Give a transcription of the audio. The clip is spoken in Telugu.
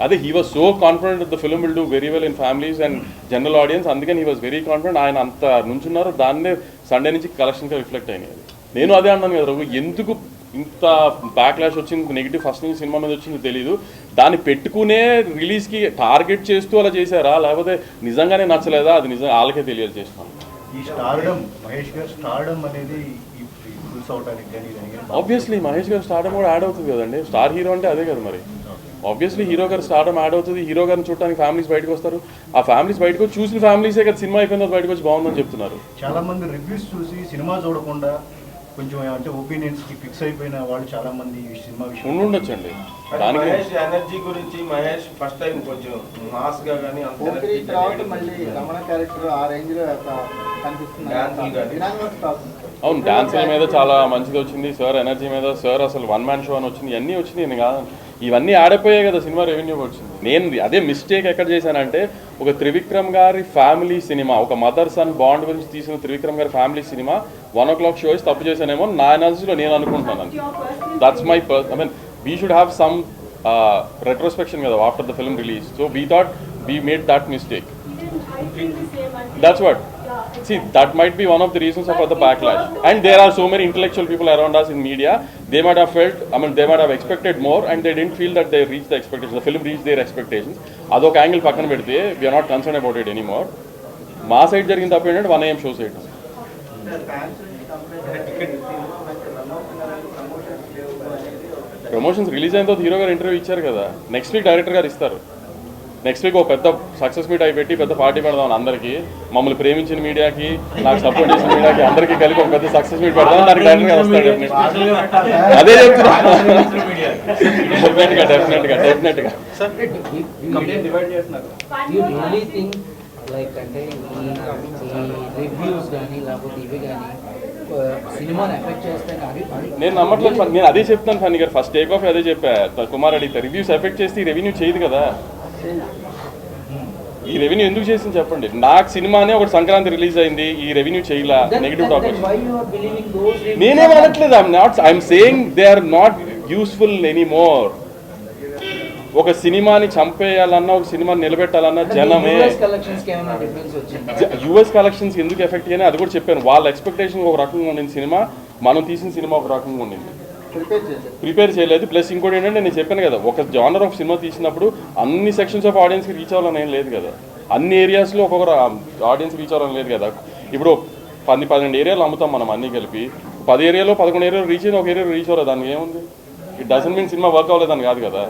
అదే he was so confident the film will do very well in families and general audience, అందుకని హీ వాజ్ వెరీ కాన్ఫిడెంట్. ఆయన అంత నుంచున్నారు, దాన్నే సండే నుంచి కలెక్షన్గా రిఫ్లెక్ట్ అయినాయి. నేను అదే అన్నాను కదా రఘు, ఎందుకు ఇంత బ్యాక్లాష్ వచ్చింది, నెగిటివ్ ఫస్ట్ నుంచి సినిమా మీద వచ్చింది తెలియదు, దాన్ని పెట్టుకునే రిలీజ్కి టార్గెట్ చేస్తూ అలా చేశారా, లేకపోతే నిజంగానే నచ్చలేదా, అది నిజంగా వాళ్ళకే తెలియాలి చేస్తాను. ఈ స్టార్డమ్ మహేష్ గారు స్టార్డమ్ అనేది ఆబ్వియస్లీ మహేష్ గారు స్టార్డమ్ కూడా యాడ్ అవుతుంది కదండి, స్టార్ హీరో అంటే అదే కదా మరి. ఆబ్వియస్లీ హీరో గారు స్టార్డమ్ యాడ్ అవుతుంది, హీరో గారిని చూడడానికి ఫ్యామిలీస్ బయటకు వస్తారు, ఆ ఫ్యామిలీస్ బయటకు వచ్చి చూసిన ఫ్యామిలీసే కదా సినిమా అయిపోయిన బయటకు వచ్చి బాగుందని చెప్తున్నారు. చాలా మంది రివ్యూస్ చూసి సినిమా చూడకుండా కొంచెం అంటే ఒపీనియన్స్ కి ఫిక్స్ అయిపోయిన వాళ్ళు చాలా మంది ఈ సినిమా విషయం ఉండొచ్చండి. దానికి మహేష్ ఎనర్జీ గురించి మహేష్ ఫస్ట్ టైం కొంచెం మాస్ గా గానీ అంత మళ్ళీ రమణ క్యారెక్టర్ ఆ రేంజ్ లో కనిపిస్తుంది. అవును, డాన్సుల మీద చాలా మంచిది వచ్చింది, సార్ ఎనర్జీ మీద, సార్ అసలు వన్ మ్యాన్ షో అని వచ్చింది, ఇవన్నీ వచ్చింది. నేను కాదు, ఇవన్నీ ఆడిపోయాయి కదా సినిమా రెవెన్యూ వచ్చింది. నేను అదే మిస్టేక్ ఎక్కడ చేశానంటే, ఒక త్రివిక్రమ్ గారి ఫ్యామిలీ సినిమా, ఒక మదర్ సన్ బాండ్ గురించి తీసిన త్రివిక్రమ్ గారి ఫ్యామిలీ సినిమా 1 o'clock షో తప్పు చేశానేమో నా ఎనర్జీలో నేను అనుకుంటున్నాను. That's my I mean we should have some retrospection కదా after the film release. So we thought we made that mistake. That's what. See, that might be one of the reasons for the backlash. And there are so many intellectual people around us in media. They might have felt, they might have expected more, and they didn't feel that they reached the expectations. The film reached their expectations. Adok angle pakkana pedithe, we are not concerned about it anymore. Ma side jarigin tappu ఏంటంటే 1 AM show side. Promotions release అయిన తర్వాత హీరో గారు ఇంటర్వ్యూ ఇచ్చారు కదా, నెక్స్ట్ వీక్ డైరెక్టర్ గారు ఇస్తారు. నెక్స్ట్ వీక్ ఒక పెద్ద సక్సెస్ మీట్ అయి పెట్టి పెద్ద పార్టీ పెడదాం, అందరికీ మమ్మల్ని ప్రేమించిన మీడియాకి, నాకు సపోర్ట్ చేసిన మీడియాకి అందరికీ కలిపి ఒక పెద్ద సక్సెస్ మీట్ పెడదాం, దానికి డైరెక్టర్ గారు వస్తాడు. అదే చెప్తున్నా, డెఫినెట్గా. నేను నమ్మట్లేదు, నేను అదే చెప్తాను ఫన్నీ గారు, ఫస్ట్ టేక్ ఆఫ్ అదే చెప్పా, కుమార్ అడిగితే రివ్యూస్ ఎఫెక్ట్ చేస్తే ఈ రెవెన్యూ చేయదు కదా. ఈ రెవెన్యూ ఎందుకు చేసింది చెప్పండి. నాకు సినిమానే ఒకటి సంక్రాంతి రిలీజ్ అయింది, ఈ రెవెన్యూ చేయలా, నెగిటివ్ టాక్ వచ్చింది. నేనేం అనట్లేదు, I'm saying they are not useful anymore. ఒక సినిమాని చంపేయాలన్నా, ఒక సినిమాని నిలబెట్టాలన్నా జనమే. యూఎస్ కలెక్షన్స్ ఎందుకు ఎఫెక్ట్ అయినా అది కూడా చెప్పాను. వాళ్ళ ఎక్స్పెక్టేషన్ ఒక రకంగా ఉండింది సినిమా, మనం తీసిన సినిమా ఒక రకంగా ఉండింది, ప్రిపేర్ చేయలేదు. ప్లస్ ఇంకోటి ఏంటంటే నేను చెప్పాను కదా, ఒక జానర్ ఆఫ్ సినిమా తీసినప్పుడు అన్ని సెక్షన్స్ ఆఫ్ ఆడియన్స్కి రీచ్ అవ్వాలని ఏం లేదు కదా, అన్ని ఏరియాస్లో ఒక్కొక్కరు ఆడియన్స్కి రీచ్ అవ్వాలని లేదు కదా. ఇప్పుడు 10-12 ఏరియాలు అమ్ముతాం మనం అన్నీ కలిపి, 10 ఏరియాలో 11 ఏరియాలో రీచ్ అయిన ఒక ఏరియా రీచ్ అవ్వలేదు, దానికి ఏముంది? It doesn't mean cinema work అవ్వలేదని కాదు కదా.